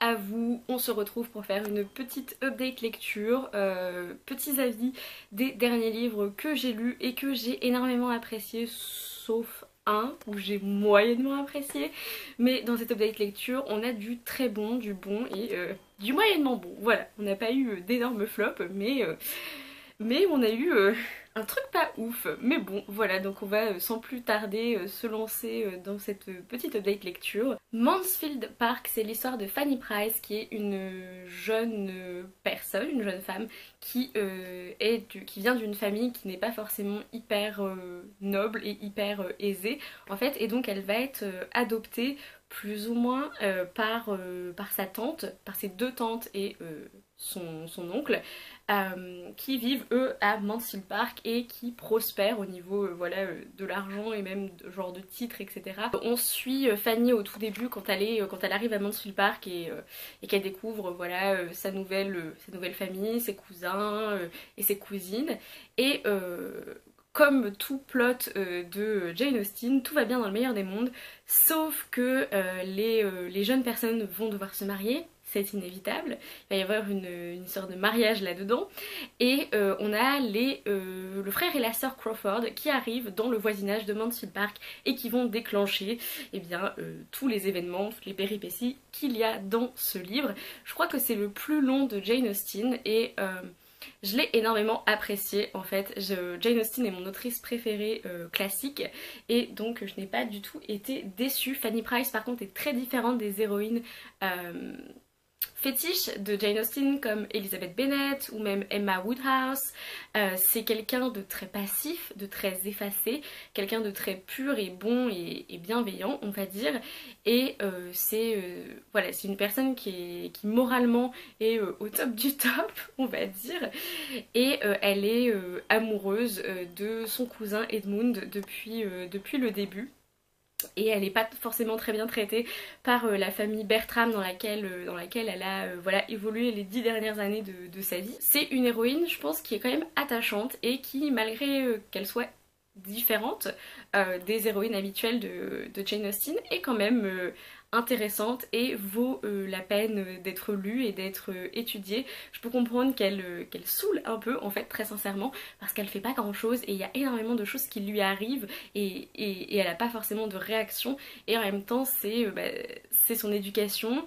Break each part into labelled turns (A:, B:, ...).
A: à vous. On se retrouve pour faire une petite update lecture, petits avis des derniers livres que j'ai lus et que j'ai énormément apprécié, sauf un où j'ai moyennement apprécié. Mais dans cette update lecture, on a du très bon, du bon et du moyennement bon. Voilà, on n'a pas eu d'énormes flops, mais on a eu un truc pas ouf. Mais bon, voilà, donc on va sans plus tarder se lancer dans cette petite update lecture. Mansfield Park, c'est l'histoire de Fanny Price, qui est une jeune personne, une jeune femme qui vient d'une famille qui n'est pas forcément hyper noble et hyper aisée en fait, et donc elle va être adoptée plus ou moins par sa tante, par ses deux tantes et son oncle, qui vivent eux à Mansfield Park et qui prospèrent au niveau voilà, de l'argent et même de, genre de titres, etc. On suit Fanny au tout début quand elle arrive à Mansfield Park et qu'elle découvre voilà, sa nouvelle famille, ses cousins et ses cousines. Et comme tout plot de Jane Austen, tout va bien dans le meilleur des mondes, sauf que les jeunes personnes vont devoir se marier, c'est inévitable, il va y avoir une sorte de mariage là-dedans, et on a le frère et la sœur Crawford qui arrivent dans le voisinage de Mansfield Park et qui vont déclencher eh bien, tous les événements, toutes les péripéties qu'il y a dans ce livre. Je crois que c'est le plus long de Jane Austen et je l'ai énormément apprécié en fait. Jane Austen est mon autrice préférée classique et donc je n'ai pas du tout été déçue. Fanny Price par contre est très différente des héroïnes fétiche de Jane Austen comme Elizabeth Bennet ou même Emma Woodhouse. C'est quelqu'un de très passif, de très effacé, quelqu'un de très pur et bon et bienveillant on va dire, et voilà, c'est une personne qui moralement est au top du top on va dire, et elle est amoureuse de son cousin Edmund depuis le début. Et elle n'est pas forcément très bien traitée par la famille Bertram dans laquelle elle a voilà, évolué les 10 dernières années de sa vie. C'est une héroïne, je pense, qui est quand même attachante et qui, malgré qu'elle soit différente des héroïnes habituelles de Jane Austen, est quand même intéressante et vaut la peine d'être lue et d'être étudiée. Je peux comprendre qu'elle saoule un peu en fait, très sincèrement, parce qu'elle fait pas grand chose et il y a énormément de choses qui lui arrivent et elle a pas forcément de réaction, et en même temps c'est son éducation,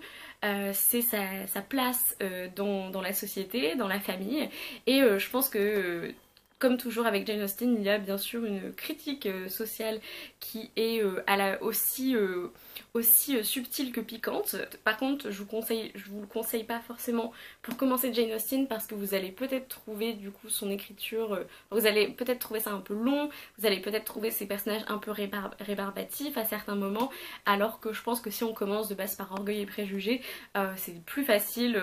A: c'est sa place dans la société, dans la famille, et je pense que comme toujours avec Jane Austen, il y a bien sûr une critique sociale qui est aussi subtile que piquante. Par contre, je vous le conseille pas forcément pour commencer Jane Austen, parce que vous allez peut-être trouver du coup son écriture, vous allez peut-être trouver ça un peu long, vous allez peut-être trouver ses personnages un peu rébarbatifs à certains moments, alors que je pense que si on commence de base par Orgueil et Préjugés, c'est plus facile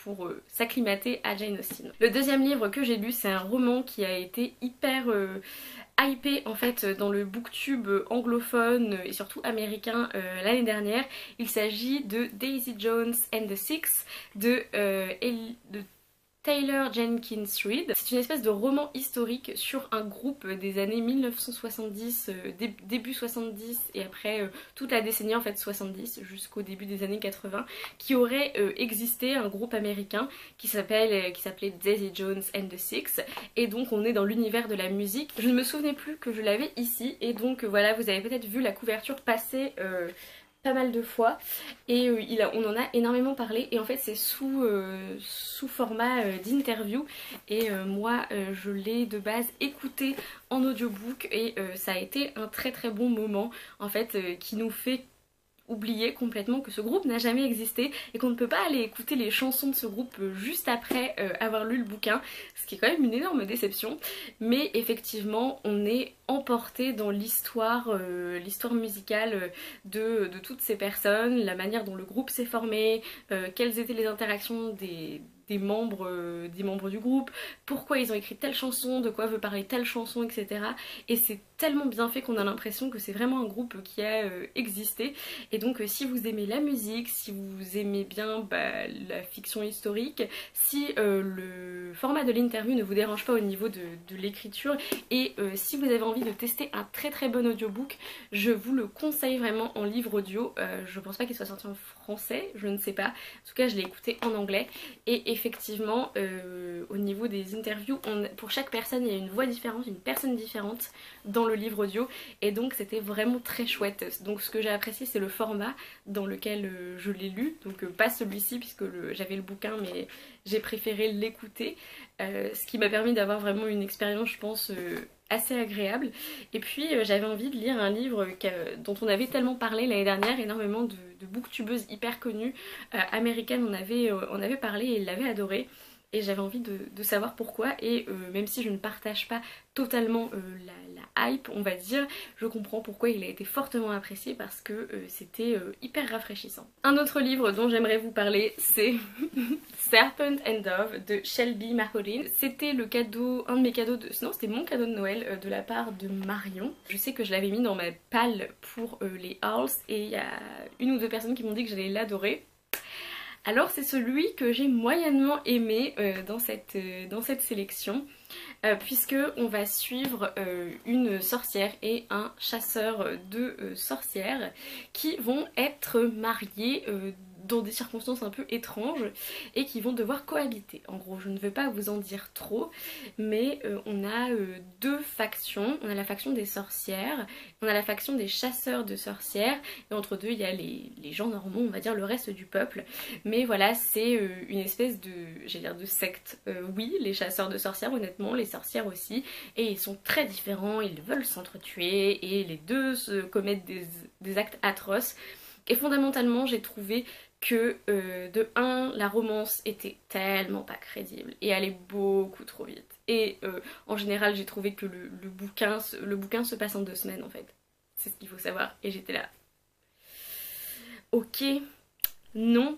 A: pour s'acclimater à Jane Austen. Le deuxième livre que j'ai lu, c'est un roman qui a été hyper hypé en fait dans le booktube anglophone et surtout américain l'année dernière. Il s'agit de Daisy Jones and the Six de Taylor Jenkins Reid. C'est une espèce de roman historique sur un groupe des années 1970, début 70 et après toute la décennie en fait 70 jusqu'au début des années 80, qui aurait existé un groupe américain qui s'appelait Daisy Jones and the Six, et donc on est dans l'univers de la musique. Je ne me souvenais plus que je l'avais ici, et donc voilà, vous avez peut-être vu la couverture passer pas mal de fois, et on en a énormément parlé, et en fait c'est sous format d'interview, et moi je l'ai de base écouté en audiobook, et ça a été un très très bon moment en fait, qui nous fait oublier complètement que ce groupe n'a jamais existé et qu'on ne peut pas aller écouter les chansons de ce groupe juste après avoir lu le bouquin, ce qui est quand même une énorme déception. Mais effectivement on est emporté dans l'histoire musicale de toutes ces personnes, la manière dont le groupe s'est formé, quelles étaient les interactions des membres du groupe, pourquoi ils ont écrit telle chanson, de quoi veut parler telle chanson, etc. Et c'est tellement bien fait qu'on a l'impression que c'est vraiment un groupe qui a existé. Et donc si vous aimez la musique, si vous aimez bien la fiction historique, si le format de l'interview ne vous dérange pas au niveau de l'écriture, et si vous avez envie de tester un très très bon audiobook, je vous le conseille vraiment en livre audio. Je pense pas qu'il soit sorti en français, je ne sais pas. En tout cas je l'ai écouté en anglais, et effectivement au niveau des interviews, pour chaque personne il y a une voix différente, une personne différente dans le livre audio, et donc c'était vraiment très chouette. Donc ce que j'ai apprécié c'est le format dans lequel je l'ai lu, donc pas celui-ci puisque j'avais le bouquin, mais j'ai préféré l'écouter, ce qui m'a permis d'avoir vraiment une expérience je pense assez agréable. Et puis j'avais envie de lire un livre dont on avait tellement parlé l'année dernière, énormément de booktubeuses hyper connues américaines on avait parlé et l'avaient adoré. Et j'avais envie de savoir pourquoi, et même si je ne partage pas totalement la hype, on va dire, je comprends pourquoi il a été fortement apprécié, parce que c'était hyper rafraîchissant. Un autre livre dont j'aimerais vous parler, c'est Serpent and Dove de Shelby Marcolin. C'était le cadeau, un de mes cadeaux de... Non, c'était mon cadeau de Noël de la part de Marion. Je sais que je l'avais mis dans ma palle pour les hauls, et il y a une ou deux personnes qui m'ont dit que j'allais l'adorer. Alors c'est celui que j'ai moyennement aimé dans cette sélection, puisque on va suivre une sorcière et un chasseur de sorcières qui vont être mariés dans des circonstances un peu étranges et qui vont devoir cohabiter. En gros, je ne veux pas vous en dire trop, mais on a deux factions. On a la faction des sorcières, on a la faction des chasseurs de sorcières, et entre deux il y a les gens normaux, on va dire le reste du peuple. Mais voilà, c'est une espèce de, j'allais dire de secte. Oui, les chasseurs de sorcières, honnêtement, les sorcières aussi, et ils sont très différents, ils veulent s'entretuer, et les deux se commettent des actes atroces. Et fondamentalement, j'ai trouvé que de 1, la romance était tellement pas crédible et allait beaucoup trop vite. Et en général, j'ai trouvé que le bouquin se passe en 2 semaines en fait. C'est ce qu'il faut savoir. Et j'étais là. Ok, non.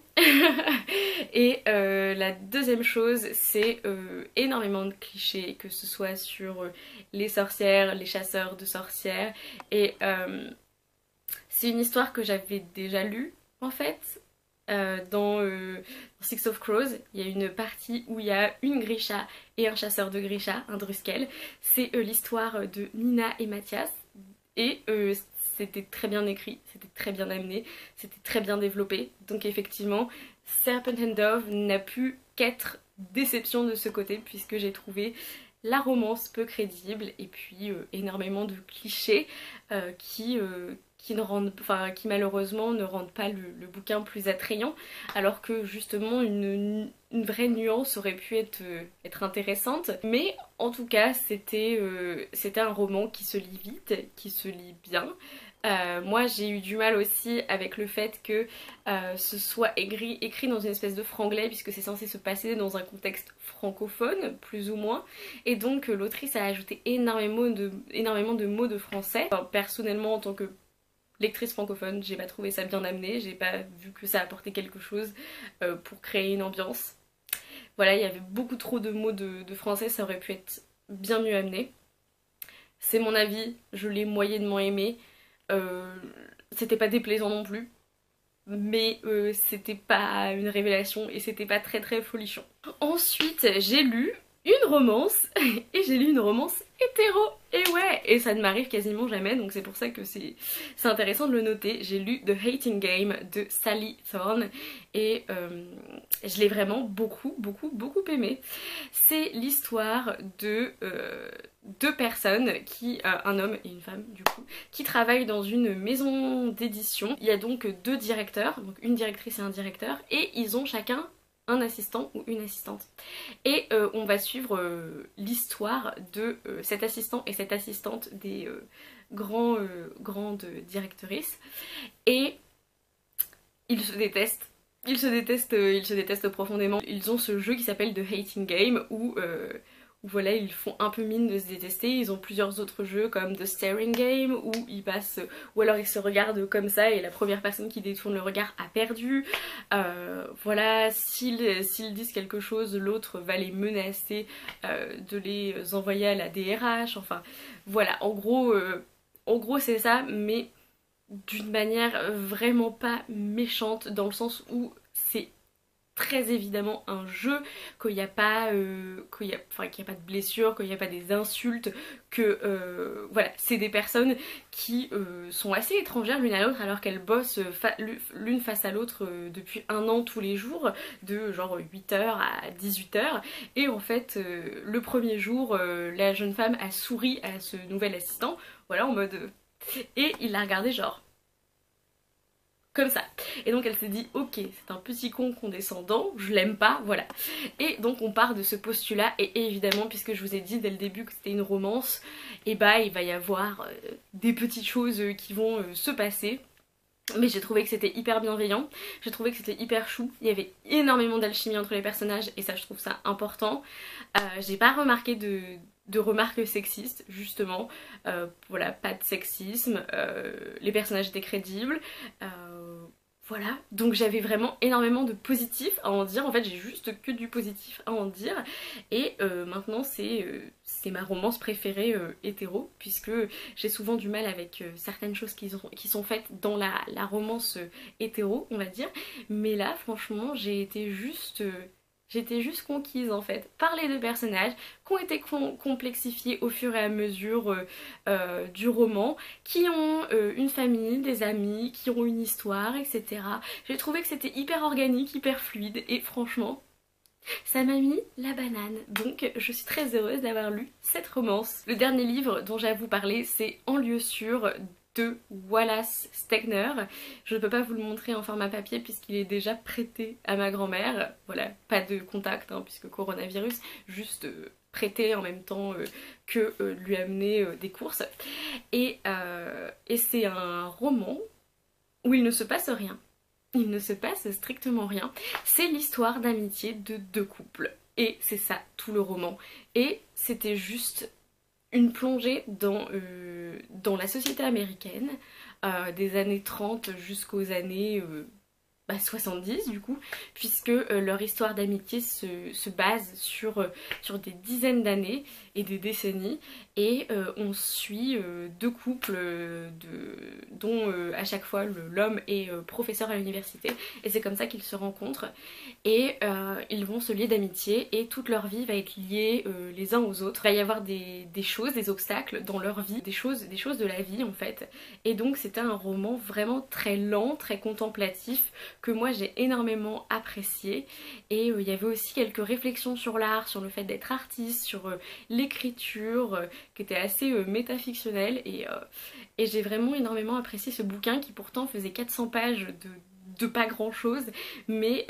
A: Et la deuxième chose, c'est énormément de clichés, que ce soit sur les sorcières, les chasseurs de sorcières. Et c'est une histoire que j'avais déjà lue en fait. Dans Six of Crows, il y a une partie où il y a une Grisha et un chasseur de Grisha, un Druskel. C'est l'histoire de Nina et Mathias, et c'était très bien écrit, c'était très bien amené, c'était très bien développé. Donc effectivement, Serpent and Dove n'a pu qu'être déception de ce côté, puisque j'ai trouvé la romance peu crédible, et puis énormément de clichés qui malheureusement ne rendent pas le bouquin plus attrayant, alors que justement une vraie nuance aurait pu être intéressante. Mais en tout cas c'était un roman qui se lit vite, qui se lit bien. Moi j'ai eu du mal aussi avec le fait que ce soit écrit dans une espèce de franglais, puisque c'est censé se passer dans un contexte francophone plus ou moins, et donc l'autrice a ajouté énormément de mots de français. Enfin, personnellement, en tant que lectrice francophone, j'ai pas trouvé ça bien amené, j'ai pas vu que ça apportait quelque chose pour créer une ambiance. Voilà, il y avait beaucoup trop de mots de français, ça aurait pu être bien mieux amené. C'est mon avis, je l'ai moyennement aimé. C'était pas déplaisant non plus, mais c'était pas une révélation et c'était pas très très folichon. Ensuite, j'ai lu une romance, et j'ai lu une romance hétéro, et ouais, et ça ne m'arrive quasiment jamais, donc c'est pour ça que c'est intéressant de le noter. J'ai lu The Hating Game de Sally Thorne, et je l'ai vraiment beaucoup aimé. C'est l'histoire de deux personnes, un homme et une femme du coup, qui travaillent dans une maison d'édition. Il y a donc 2 directeurs, donc une directrice et un directeur, et ils ont chacun un assistant ou une assistante. Et on va suivre l'histoire de cet assistant et cette assistante des grandes directrices. Et ils se détestent. Ils se détestent profondément. Ils ont ce jeu qui s'appelle The Hating Game où voilà, ils font un peu mine de se détester. Ils ont plusieurs autres jeux comme The Staring Game où ils passent, ou alors ils se regardent comme ça et la première personne qui détourne le regard a perdu. Voilà, s'ils disent quelque chose, l'autre va les menacer de les envoyer à la DRH. Enfin voilà, en gros c'est ça, mais d'une manière vraiment pas méchante, dans le sens où c'est très évidemment un jeu, qu'il n'y a pas qu'il y a, enfin, qu'il y a pas de blessures, qu'il n'y a pas des insultes, que voilà, c'est des personnes qui sont assez étrangères l'une à l'autre alors qu'elles bossent l'une face à l'autre depuis un an tous les jours, de genre 8h à 18h, et en fait le premier jour la jeune femme a souri à ce nouvel assistant, voilà, en mode et il l'a regardé genre comme ça. Et donc elle s'est dit ok, c'est un petit con condescendant, je l'aime pas, voilà. Et donc on part de ce postulat, et évidemment, puisque je vous ai dit dès le début que c'était une romance, et bah il va y avoir des petites choses qui vont se passer. Mais j'ai trouvé que c'était hyper bienveillant, j'ai trouvé que c'était hyper chou, il y avait énormément d'alchimie entre les personnages et ça je trouve ça important. J'ai pas remarqué de remarques sexistes justement, voilà, pas de sexisme, les personnages étaient crédibles, voilà, donc j'avais vraiment énormément de positif à en dire, en fait j'ai juste que du positif à en dire, et maintenant c'est ma romance préférée hétéro, puisque j'ai souvent du mal avec certaines choses qui sont faites dans la romance hétéro, on va dire, mais là franchement j'étais juste conquise en fait par les deux personnages qui ont été complexifiés au fur et à mesure du roman, qui ont une famille, des amis, qui ont une histoire, etc. J'ai trouvé que c'était hyper organique, hyper fluide et franchement, ça m'a mis la banane. Donc je suis très heureuse d'avoir lu cette romance. Le dernier livre dont j'ai à vous parler, c'est En lieu sûr de Wallace Stegner. Je ne peux pas vous le montrer en format papier puisqu'il est déjà prêté à ma grand-mère. Voilà, pas de contact hein, puisque coronavirus, juste prêté en même temps que lui amener des courses. Et c'est un roman où il ne se passe rien. Il ne se passe strictement rien. C'est l'histoire d'amitié de deux couples. Et c'est ça tout le roman. Et c'était juste une plongée dans la société américaine des années 30 jusqu'aux années 70 du coup, puisque leur histoire d'amitié se base sur des dizaines d'années et des décennies, et on suit deux couples dont à chaque fois l'homme est professeur à l'université, et c'est comme ça qu'ils se rencontrent, et ils vont se lier d'amitié, et toute leur vie va être liée les uns aux autres. Il va y avoir des choses, des obstacles dans leur vie, des choses de la vie en fait, et donc c'était un roman vraiment très lent, très contemplatif, que moi j'ai énormément apprécié, et il y avait aussi quelques réflexions sur l'art, sur le fait d'être artiste, sur l'écriture, qui était assez métafictionnelle, et j'ai vraiment énormément apprécié ce bouquin qui pourtant faisait 400 pages de pas grand chose, mais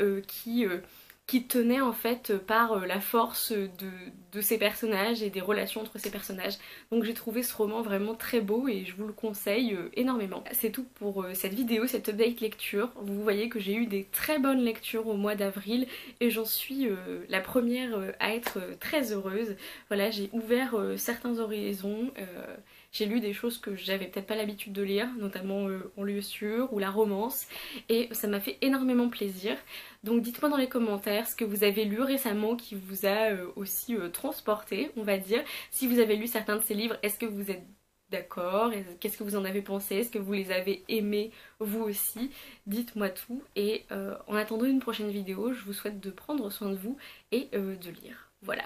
A: qui tenait en fait par la force de ces personnages et des relations entre ces personnages. Donc j'ai trouvé ce roman vraiment très beau et je vous le conseille énormément. C'est tout pour cette vidéo, cette update lecture. Vous voyez que j'ai eu des très bonnes lectures au mois d'avril et j'en suis la première à être très heureuse. Voilà, j'ai ouvert certains horizons. J'ai lu des choses que j'avais peut-être pas l'habitude de lire, notamment En lieu sûr ou la romance, et ça m'a fait énormément plaisir. Donc dites-moi dans les commentaires ce que vous avez lu récemment qui vous a aussi transporté, on va dire. Si vous avez lu certains de ces livres, est-ce que vous êtes d'accord? Qu'est-ce que vous en avez pensé? Est-ce que vous les avez aimés vous aussi? Dites-moi tout, et en attendant une prochaine vidéo, je vous souhaite de prendre soin de vous et de lire. Voilà.